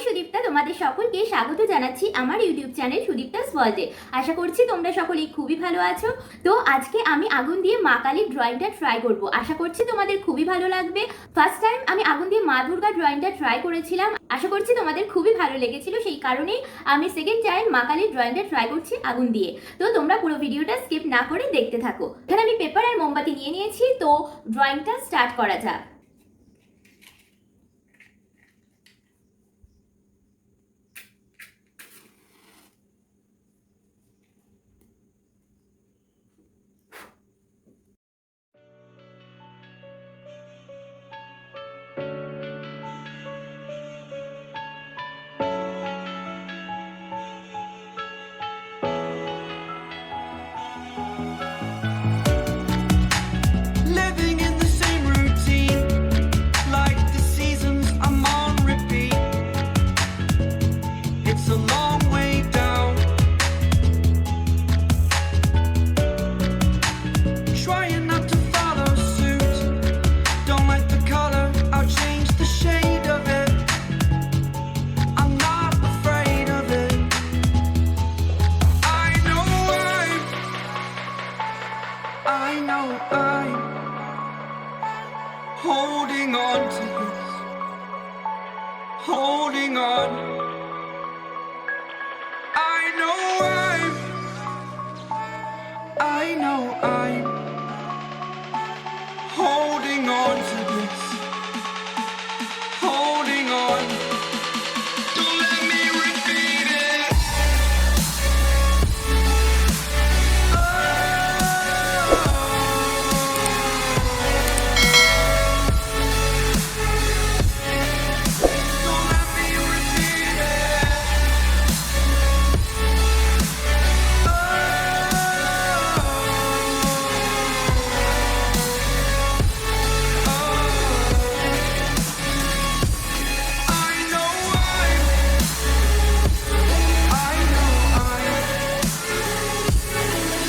সুদীপ্তা, তোমাদের সকলকে স্বাগত জানাচ্ছি আমার ইউটিউব চ্যানেল সুদীপ্তাস ওয়ার্ল্ডে। আশা করছি তোমরা সকলেই খুবই ভালো আছো। তো আজকে আমি আগুন দিয়ে মা কালীর ড্রয়িংটা ট্রাই করব। আশা করছি তোমাদের খুবই ভালো লাগবে। ফার্স্ট টাইম আমি আগুন দিয়ে মা দুর্গা ড্রয়িংটা ট্রাই করেছিলাম, আশা করছি তোমাদের খুবই ভালো লেগেছিল। সেই কারণেই আমি সেকেন্ড টাইম মা কালীর ড্রয়িংটা ট্রাই করছি আগুন দিয়ে। তো তোমরা পুরো ভিডিওটা স্কিপ না করে দেখতে থাকো। এখানে আমি পেপার আর মোমবাতি নিয়ে নিয়েছি, তো ড্রয়িংটা স্টার্ট করা যাক। Living in the same routine, like the seasons I'm on repeat. It's a long way down. Trying not to follow suit. Don't like the color, I'll change the shade of it. I'm not afraid of it. I know I'm holding on to this, holding on. I know I'm holding on to this, holding on. Don't let me repeat it. Don't let me repeat it. I know I'm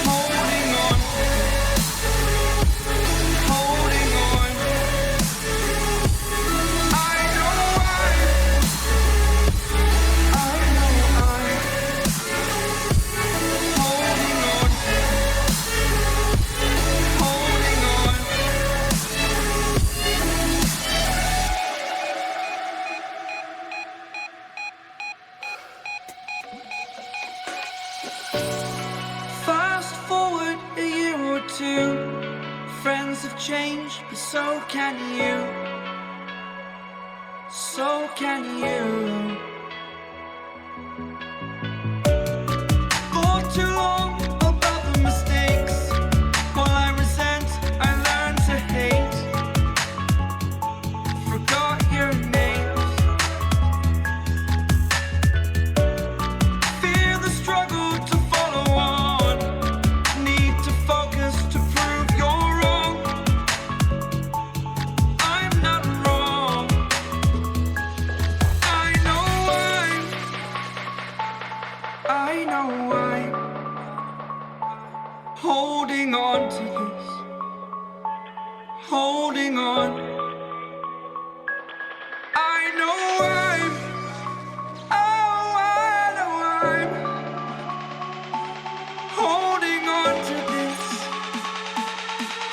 holding on, holding on. I know I'm holding on, holding on. Fast forward a year or two, friends have changed, but so can you. So can you. For too long about the mistakes, while I resent, I learned to hate. Forgot your names. Fear the struggle to follow on. Need to focus to prove you're wrong. I'm not wrong. I know I'm holding on to this, holding on. I know I'm holding on to this,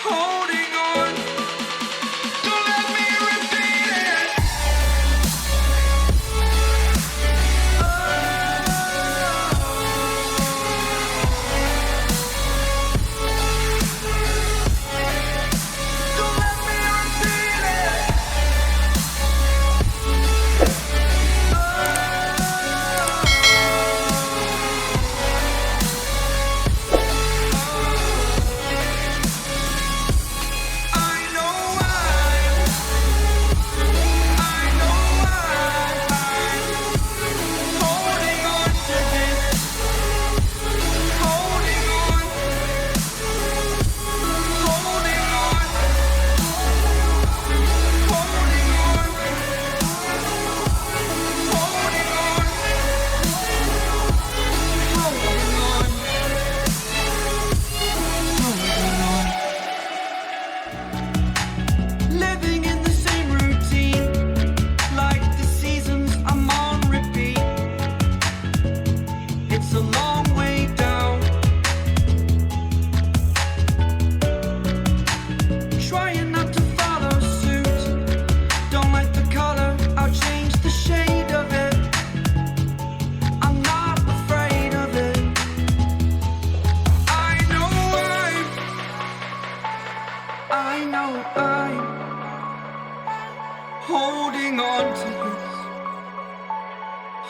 holding on. Don't let me repeat it. Don't let me repeat know I'm holding on to this,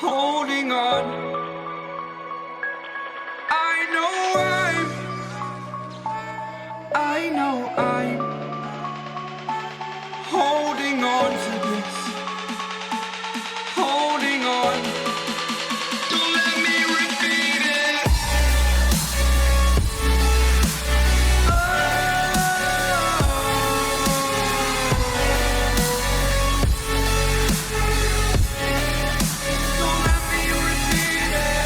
holding on. I know I'm holding on to this, holding on. Don't let me repeat it. Don't let me repeat it.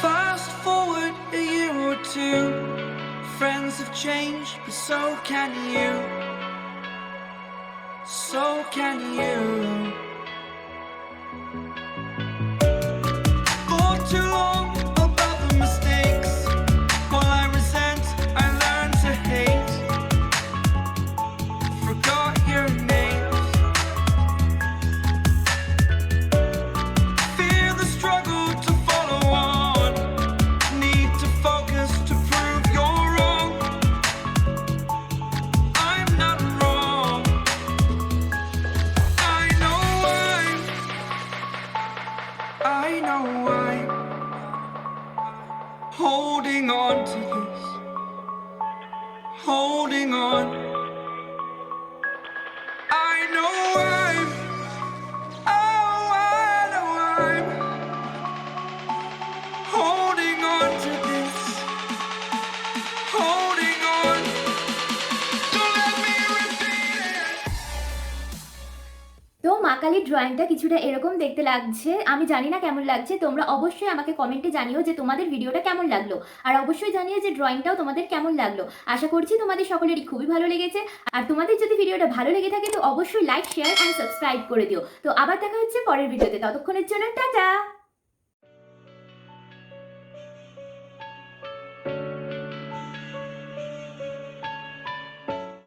Fast forward a year or two, friends have changed, but so can you. So can you. For too long about the mistakes, while I resent, I learned to hate. Forgot your names. Fear the struggle to follow on. Need to focus to prove you're wrong. I'm not wrong. I know I'm holding on to this, holding on. I know I'm holding on to this, holding on. Don't let me repeat it. তো মা কালীর ড্রয়িংটা কিছুটা এরকম দেখতে লাগছে। আমি জানি না কেমন লাগছে, তোমরা অবশ্যই আমাকে কমেন্টে জানিও যে তোমাদের ভিডিওটা কেমন লাগলো, আর অবশ্যই জানিও যে ড্রয়িংটাও তোমাদের কেমন লাগলো। আশা করছি তোমাদের সকলেরই খুবই ভালো লেগেছে। আর তোমাদের যদি ভিডিওটা ভালো লেগে থাকে তো অবশ্যই লাইক, শেয়ার অ্যান্ড সাবস্ক্রাইব করে দিও। তো আবার দেখা হচ্ছে পরের ভিডিওতে, ততক্ষণের জন্য টাটা।